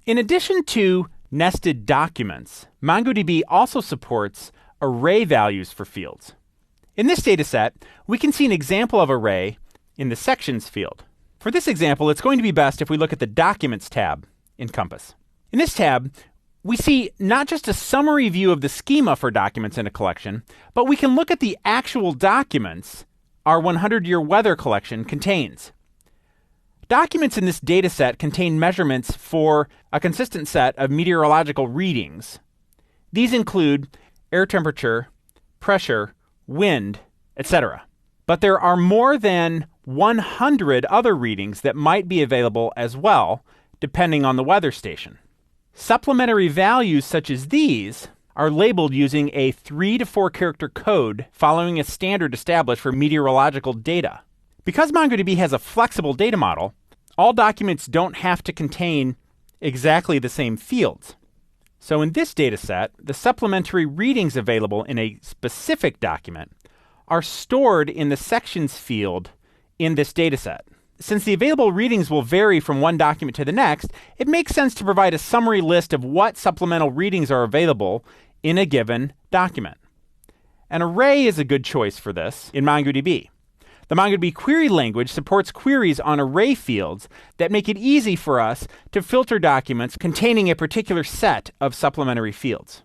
In addition to nested documents, MongoDB also supports array values for fields. In this dataset, we can see an example of array in the sections field. For this example, it's going to be best if we look at the Documents tab in Compass. In this tab, we see not just a summary view of the schema for documents in a collection, but we can look at the actual documents our 100-year weather collection contains. Documents in this dataset contain measurements for a consistent set of meteorological readings. These include air temperature, pressure, wind, etc. But there are more than 100 other readings that might be available as well, depending on the weather station. Supplementary values such as these are labeled using a 3 to 4 character code following a standard established for meteorological data. Because MongoDB has a flexible data model, all documents don't have to contain exactly the same fields. So in this dataset, the supplementary readings available in a specific document are stored in the sections field in this dataset. Since the available readings will vary from one document to the next, it makes sense to provide a summary list of what supplemental readings are available in a given document. An array is a good choice for this in MongoDB. The MongoDB query language supports queries on array fields that make it easy for us to filter documents containing a particular set of supplementary fields.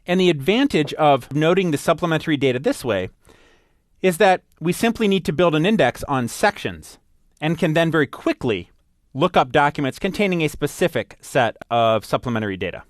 And the advantage of noting the supplementary data this way is that we simply need to build an index on sections and can then very quickly look up documents containing a specific set of supplementary data.